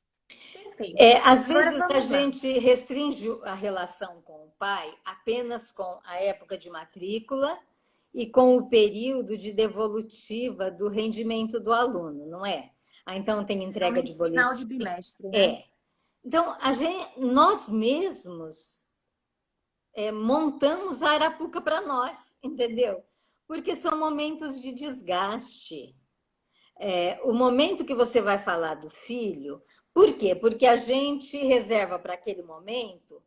Perfeito. Às Agora vezes a vamos lá. gente restringe a relação com o pai apenas com a época de matrícula e com o período de devolutiva do rendimento do aluno, não é? Então tem entrega de Geralmente final de boletim. bimestre, né? É. Então, nós mesmos montamos a Arapuca para nós, entendeu? Porque são momentos de desgaste. O momento que você vai falar do filho, por quê? Porque a gente reserva para aquele momento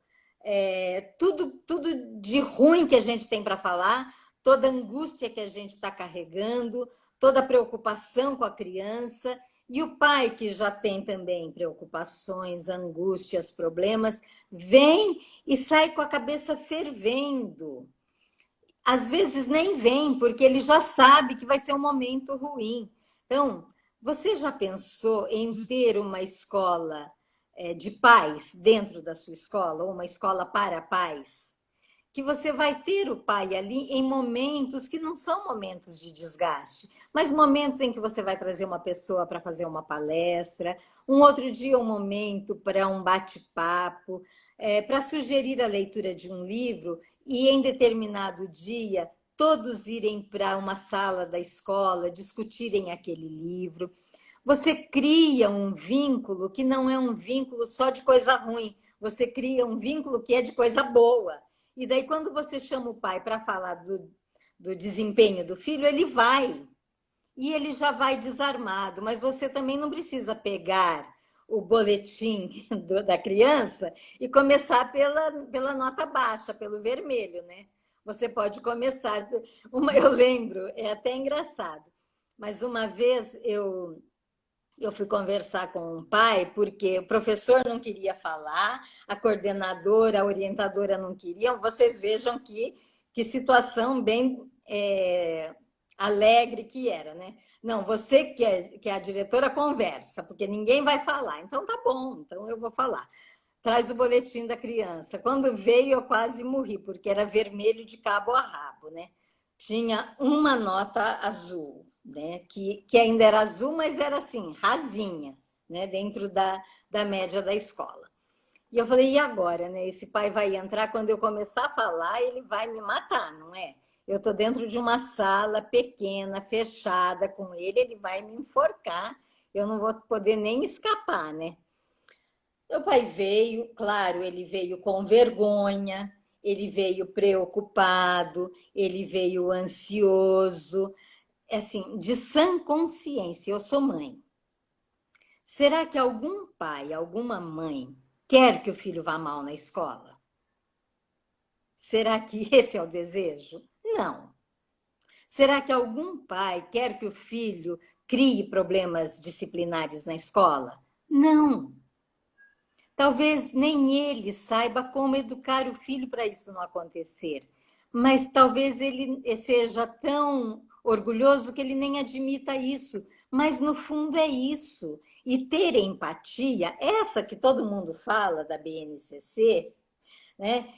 tudo de ruim que a gente tem para falar, toda angústia que a gente está carregando, toda preocupação com a criança. E o pai, que já tem também preocupações, angústias, problemas, vem e sai com a cabeça fervendo. Às vezes nem vem, porque ele já sabe que vai ser um momento ruim. Então, você já pensou em ter uma escola de pais dentro da sua escola, ou uma escola para pais? Que você vai ter o pai ali em momentos que não são momentos de desgaste, mas momentos em que você vai trazer uma pessoa para fazer uma palestra, um outro dia um momento para um bate-papo, para sugerir a leitura de um livro e em determinado dia todos irem para uma sala da escola, discutirem aquele livro. Você cria um vínculo que não é um vínculo só de coisa ruim, você cria um vínculo que é de coisa boa. E daí, quando você chama o pai para falar do desempenho do filho, ele vai. E ele já vai desarmado. Mas você também não precisa pegar o boletim da criança e começar pela nota baixa, pelo vermelho, né? Você pode começar. Eu lembro, é até engraçado. Mas uma vez eu fui conversar com um pai porque o professor não queria falar, a coordenadora, a orientadora não queriam. Vocês vejam que situação bem alegre que era, né? Não, você que é a diretora conversa, porque ninguém vai falar. Então tá bom, então eu vou falar. Traz o boletim da criança. Quando veio, eu quase morri, porque era vermelho de cabo a rabo, né? Tinha uma nota azul, né? Que ainda era azul, mas era assim, rasinha, né? Dentro da média da escola. E eu falei, e agora, né? Esse pai vai entrar, quando eu começar a falar, ele vai me matar, não é? Eu estou dentro de uma sala pequena, fechada com ele vai me enforcar, eu não vou poder nem escapar, né? Meu pai veio, claro, ele veio com vergonha, ele veio preocupado, ele veio ansioso, assim, de sã consciência. Eu sou mãe. Será que algum pai, alguma mãe quer que o filho vá mal na escola? Será que esse é o desejo? Não. Será que algum pai quer que o filho crie problemas disciplinares na escola? Não. Talvez nem ele saiba como educar o filho para isso não acontecer, mas talvez ele seja tão orgulhoso que ele nem admita isso, mas no fundo é isso. E ter empatia, essa que todo mundo fala da BNCC, né?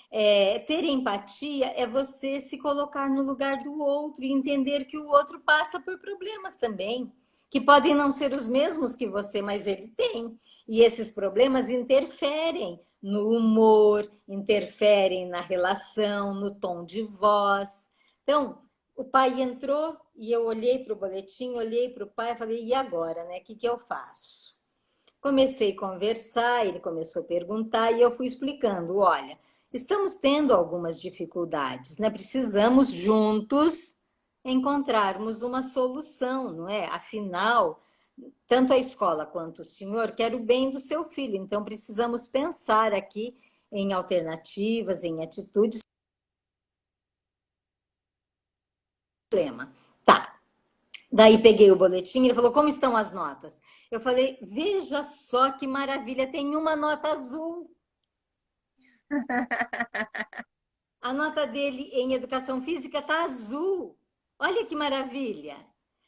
Ter empatia é você se colocar no lugar do outro e entender que o outro passa por problemas também, que podem não ser os mesmos que você, mas ele tem. E esses problemas interferem no humor, interferem na relação, no tom de voz. Então, o pai entrou e eu olhei para o boletim, olhei para o pai e falei, e agora, né? O que eu faço? Comecei a conversar, ele começou a perguntar e eu fui explicando, olha, estamos tendo algumas dificuldades, né? Precisamos juntos encontrarmos uma solução, não é? Afinal, tanto a escola quanto o senhor quer o bem do seu filho, então precisamos pensar aqui em alternativas, em atitudes. Problema. Tá. Daí peguei o boletim, ele falou, como estão as notas? Eu falei, veja só que maravilha, tem uma nota azul. A nota dele em educação física está azul. Olha que maravilha!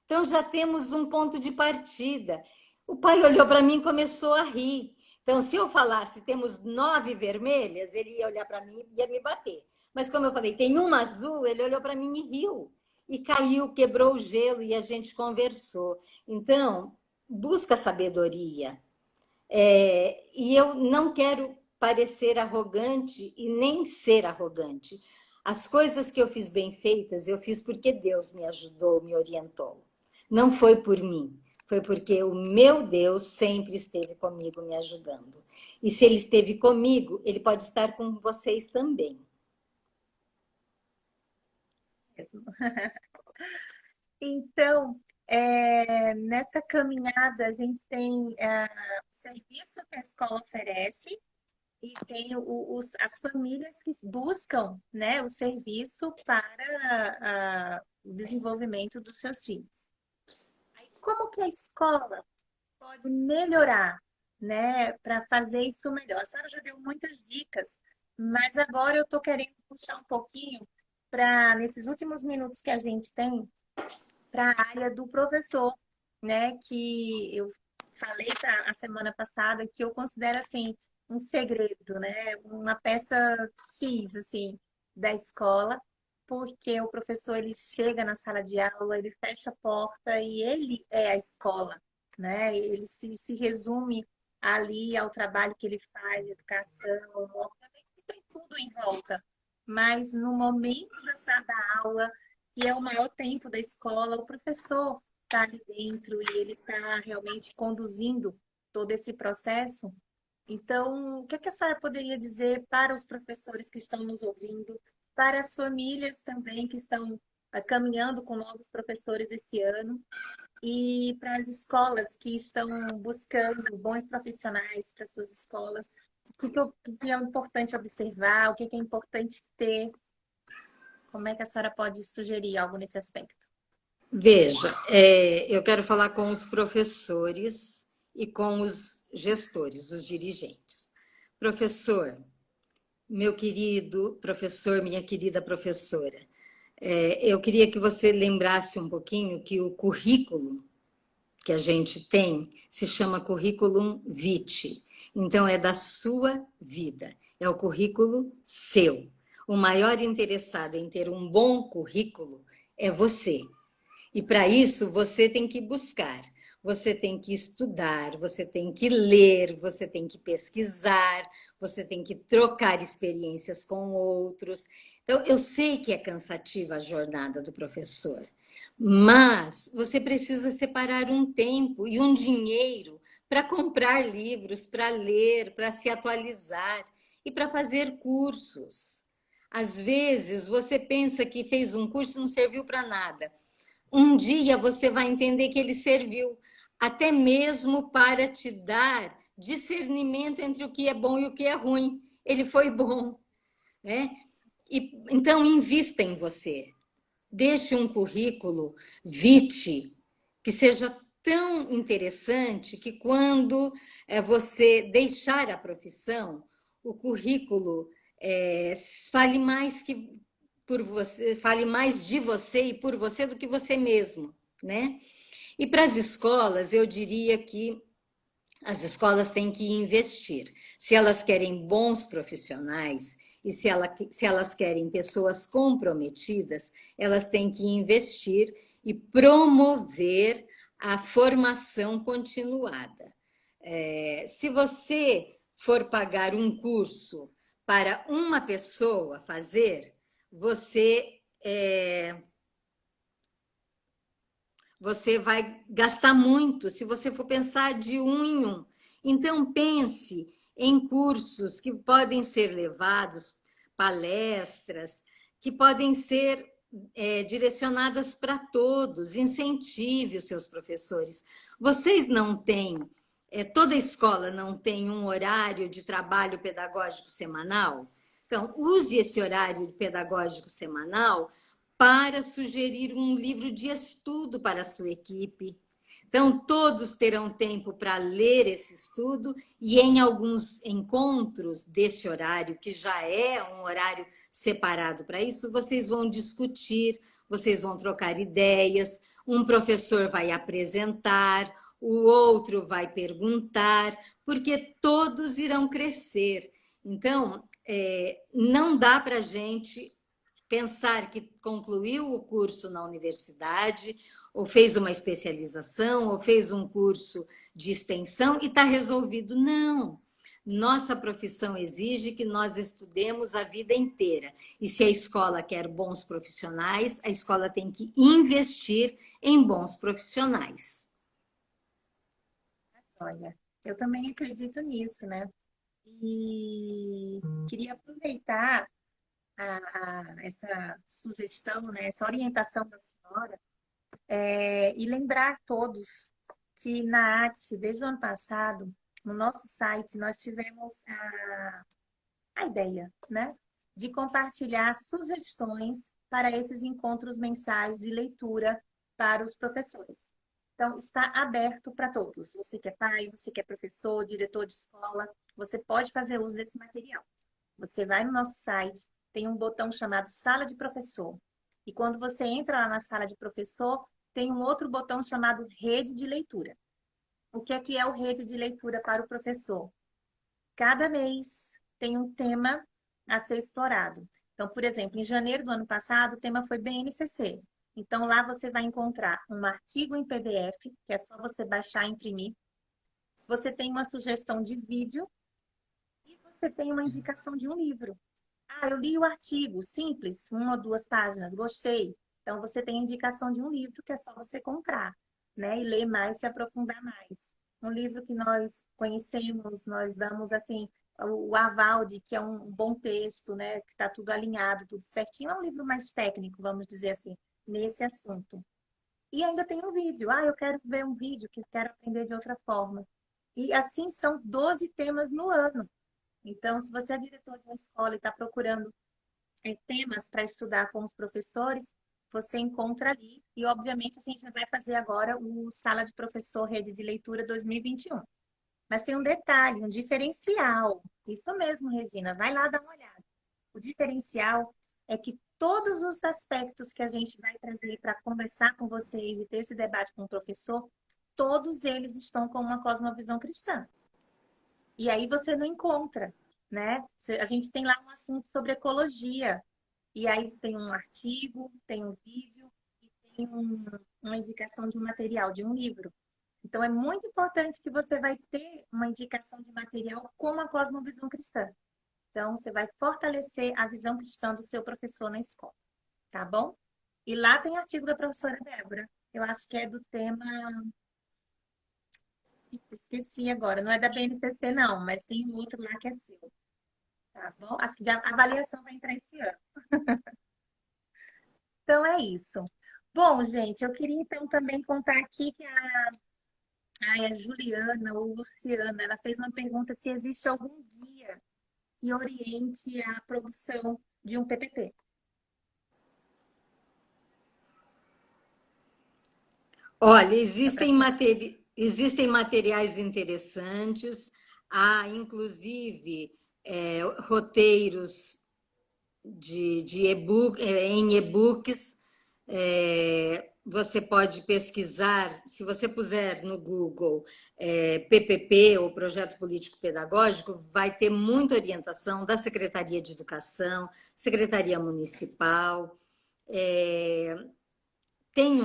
Então já temos um ponto de partida. O pai olhou para mim e começou a rir. Então, se eu falasse temos 9 vermelhas, ele ia olhar para mim e ia me bater. Mas como eu falei, tem uma azul, ele olhou para mim e riu. E caiu, quebrou o gelo e a gente conversou. Então, busca sabedoria. E eu não quero parecer arrogante e nem ser arrogante. As coisas que eu fiz bem feitas, eu fiz porque Deus me ajudou, me orientou. Não foi por mim, foi porque o meu Deus sempre esteve comigo, me ajudando. E se ele esteve comigo, ele pode estar com vocês também. Então, nessa caminhada, a gente tem o serviço que a escola oferece e tem as famílias que buscam, né, o serviço para o desenvolvimento dos seus filhos. Aí, como que a escola pode melhorar, né, para fazer isso melhor? A senhora já deu muitas dicas, mas agora eu estou querendo puxar um pouquinho para, nesses últimos minutos que a gente tem, para a área do professor, né? Que eu falei a semana passada que eu considero assim um segredo, né? Uma peça X assim da escola, porque o professor ele chega na sala de aula, ele fecha a porta e ele é a escola, né? Ele se resume ali ao trabalho que ele faz, educação, obviamente que tem tudo em volta, mas no momento da sala da aula que é o maior tempo da escola, o professor está ali dentro e ele está realmente conduzindo todo esse processo. Então, o que é que a senhora poderia dizer para os professores que estão nos ouvindo, para as famílias também que estão caminhando com novos professores esse ano, e para as escolas que estão buscando bons profissionais para suas escolas? O que é importante observar, o que é importante ter? Como é que a senhora pode sugerir algo nesse aspecto? Veja, eu quero falar com os professores e com os gestores, os dirigentes. Professor, meu querido professor, minha querida professora, eu queria que você lembrasse um pouquinho que o currículo que a gente tem se chama currículum vitae. Então, é da sua vida, é o currículo seu. O maior interessado em ter um bom currículo é você. E para isso você tem que buscar, você tem que estudar, você tem que ler, você tem que pesquisar, você tem que trocar experiências com outros. Então, eu sei que é cansativa a jornada do professor, mas você precisa separar um tempo e um dinheiro para comprar livros, para ler, para se atualizar e para fazer cursos. Às vezes você pensa que fez um curso e não serviu para nada. Um dia você vai entender que ele serviu até mesmo para te dar discernimento entre o que é bom e o que é ruim. Ele foi bom, né? Então, invista em você. Deixe um currículo vitae que seja tão interessante que quando você deixar a profissão, o currículo fale mais que por você, fale mais de você e por você do que você mesmo, né? E para as escolas, eu diria que as escolas têm que investir. Se elas querem bons profissionais e se elas querem pessoas comprometidas, elas têm que investir e promover a formação continuada. Se você for pagar um curso para uma pessoa fazer, você você vai gastar muito se você for pensar de um em um. Então, pense em cursos que podem ser levados, palestras, que podem ser direcionadas para todos, incentive os seus professores. Vocês não têm, toda escola não tem um horário de trabalho pedagógico semanal? Então, use esse horário pedagógico semanal para sugerir um livro de estudo para a sua equipe. Então, todos terão tempo para ler esse estudo e em alguns encontros desse horário, que já é um horário separado para isso, vocês vão discutir, vocês vão trocar ideias, um professor vai apresentar, o outro vai perguntar, porque todos irão crescer. Então, não dá para a gente pensar que concluiu o curso na universidade, ou fez uma especialização, ou fez um curso de extensão e está resolvido. Não. Nossa profissão exige que nós estudemos a vida inteira. E se a escola quer bons profissionais, a escola tem que investir em bons profissionais. Olha, eu também acredito nisso, né? E queria aproveitar essa sugestão, né, essa orientação da senhora, e lembrar a todos que na ATSE, desde o ano passado, no nosso site, nós tivemos a ideia, né, de compartilhar sugestões para esses encontros mensais de leitura para os professores. Então, está aberto para todos. Você que é pai, você que é professor, diretor de escola, você pode fazer uso desse material. Você vai no nosso site, tem um botão chamado Sala de Professor. E quando você entra lá na Sala de Professor, tem um outro botão chamado Rede de Leitura. O que é o Rede de Leitura para o professor? Cada mês tem um tema a ser explorado. Então, por exemplo, em janeiro do ano passado, o tema foi BNCC. Então, lá você vai encontrar um artigo em PDF, que é só você baixar e imprimir. Você tem uma sugestão de vídeo e você tem uma indicação de um livro. Ah, eu li o artigo, simples, 1 ou 2 páginas, gostei. Então, você tem indicação de um livro que é só você comprar, né? E ler mais, se aprofundar mais. Um livro que nós conhecemos, nós damos, assim, o aval de que é um bom texto, né? Que está tudo alinhado, tudo certinho. É um livro mais técnico, vamos dizer assim, nesse assunto. E ainda tem um vídeo. Ah, eu quero ver um vídeo, que quero aprender de outra forma. E assim são 12 temas no ano. Então, se você é diretor de uma escola e está procurando temas para estudar com os professores, você encontra ali. E, obviamente, a gente vai fazer agora o Sala de Professor Rede de Leitura 2021. Mas tem um detalhe, um diferencial. Isso mesmo, Regina, vai lá dar uma olhada. O diferencial é que todos os aspectos que a gente vai trazer para conversar com vocês e ter esse debate com o professor, todos eles estão com uma cosmovisão cristã. E aí você não encontra, né? A gente tem lá um assunto sobre ecologia. E aí tem um artigo, tem um vídeo e tem uma indicação de um material, de um livro. Então é muito importante que você vai ter uma indicação de material com a cosmovisão cristã. Então você vai fortalecer a visão cristã do seu professor na escola, tá bom? E lá tem artigo da professora Débora. Eu acho que é do tema. Esqueci agora, não é da BNCC, não, mas tem um outro lá que é seu, tá bom? Acho que a avaliação vai entrar esse ano. Então é isso. Bom, gente, eu queria então também contar aqui que a Juliana ou Luciana, ela fez uma pergunta se existe algum guia que oriente a produção de um PPP. Olha, Dá pra existem materiais interessantes, há inclusive roteiros de e-book, em e-books. Você pode pesquisar, se você puser no Google PPP, ou Projeto Político Pedagógico, vai ter muita orientação da Secretaria de Educação, Secretaria Municipal. Tem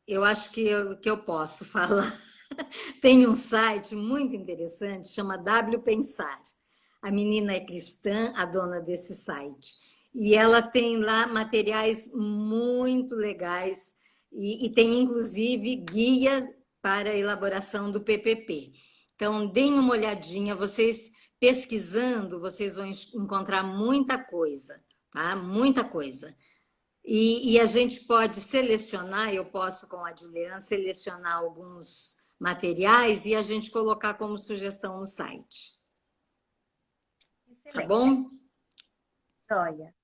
eu acho que eu posso falar. Tem um site muito interessante, chama W Pensar. A menina é cristã, a dona desse site. E ela tem lá materiais muito legais e tem inclusive guia para a elaboração do PPP. Então, deem uma olhadinha, vocês pesquisando, vocês vão encontrar muita coisa, tá? Muita coisa. E a gente pode selecionar, eu posso com a Dilean selecionar alguns materiais e a gente colocar como sugestão no site. Tá Excelente. bom? Olha,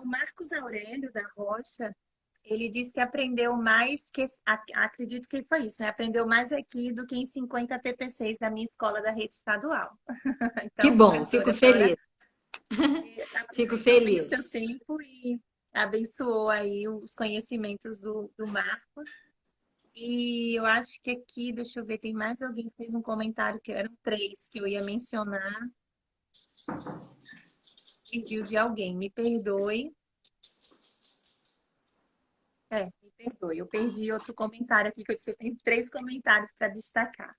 o Marcos Aurélio da Rocha, ele disse que aprendeu mais, acredito que foi isso, né? Aprendeu mais aqui do que em 50 TPCs da minha escola da rede estadual. Que Então, bom, fico professora, a senhora feliz. Fico aproveitou bem o seu feliz. tempo e abençoou aí os conhecimentos do Marcos. E eu acho que aqui, deixa eu ver, tem mais alguém que fez um comentário que eram três que eu ia mencionar. Perdi o de alguém, me perdoe. Me perdoe. Eu perdi outro comentário aqui, que eu disse, eu tenho três comentários para destacar.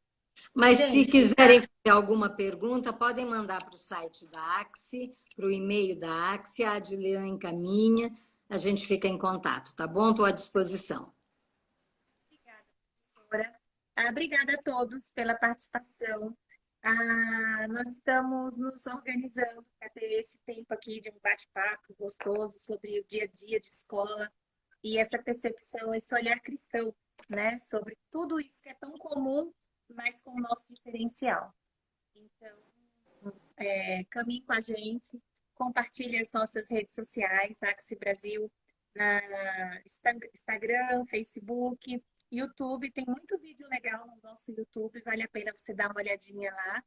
Mas se Gente, quiserem fazer alguma pergunta, podem mandar para o site da Axi, para o e-mail da Axi, a Adilian encaminha, a gente fica em contato, tá bom? Estou à disposição. obrigada, professora. Obrigada a todos pela participação. Nós estamos nos organizando para ter esse tempo aqui de um bate-papo gostoso sobre o dia a dia de escola e essa percepção, esse olhar cristão, né, sobre tudo isso que é tão comum, mas com o nosso diferencial. Então, caminhe com a gente, compartilhe as nossas redes sociais, Axie Brasil, na Instagram, Facebook, YouTube. Tem muito vídeo legal no nosso YouTube, vale a pena você dar uma olhadinha lá.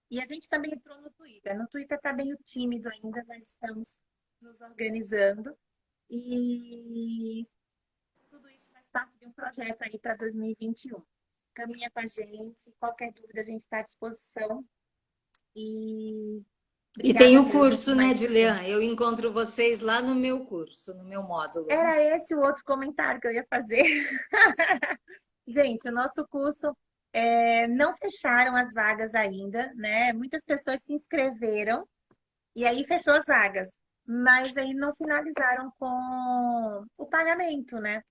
E a gente também entrou no Twitter. No Twitter está meio tímido ainda, mas estamos nos organizando. E tudo isso faz parte de um projeto aí para 2021. Caminha com a gente, qualquer dúvida a gente está à disposição. E E tem obrigada o mesmo por curso, né, mais esse tempo. Dilian? Eu encontro vocês lá no meu curso, no meu módulo. Era esse o outro comentário que eu ia fazer. Gente, o nosso curso não fecharam as vagas ainda, né? Muitas pessoas se inscreveram e aí fechou as vagas, mas aí não finalizaram com o pagamento, né?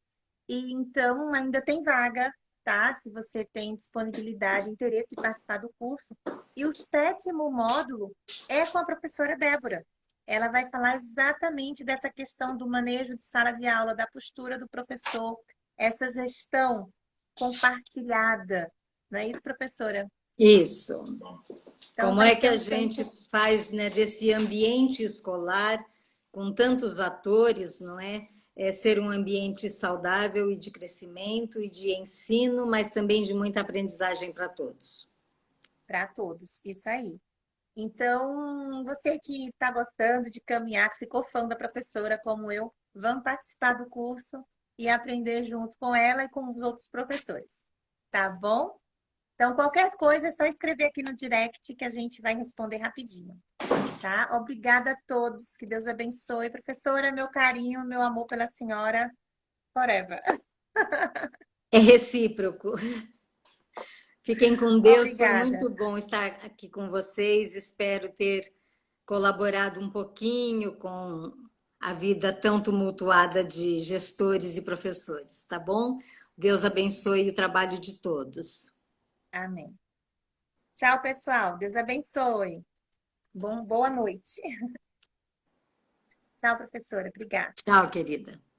E então ainda tem vaga, tá? Se você tem disponibilidade, interesse em participar do curso. E o sétimo módulo é com a professora Débora. Ela vai falar exatamente dessa questão do manejo de sala de aula, da postura do professor, essa gestão compartilhada. Não é isso, professora? Isso. Então Como vai é que ser a um gente tempo. faz, né, desse ambiente escolar com tantos atores, não é? Ser um ambiente saudável e de crescimento e de ensino, mas também de muita aprendizagem para todos. Para todos, isso aí. Então, você que está gostando de caminhar, que ficou fã da professora como eu, vamos participar do curso e aprender junto com ela e com os outros professores. Tá bom? Então, qualquer coisa é só escrever aqui no direct que a gente vai responder rapidinho, tá? Obrigada a todos, que Deus abençoe. Professora, meu carinho, meu amor pela senhora, forever. É recíproco. Fiquem com Deus, foi Obrigada. muito bom estar aqui com vocês. Espero ter colaborado um pouquinho com a vida tão tumultuada de gestores e professores, tá bom? Deus abençoe o trabalho de todos. Amém. Tchau, pessoal. Deus abençoe. Boa noite. Tchau, professora. Obrigada. Tchau, querida.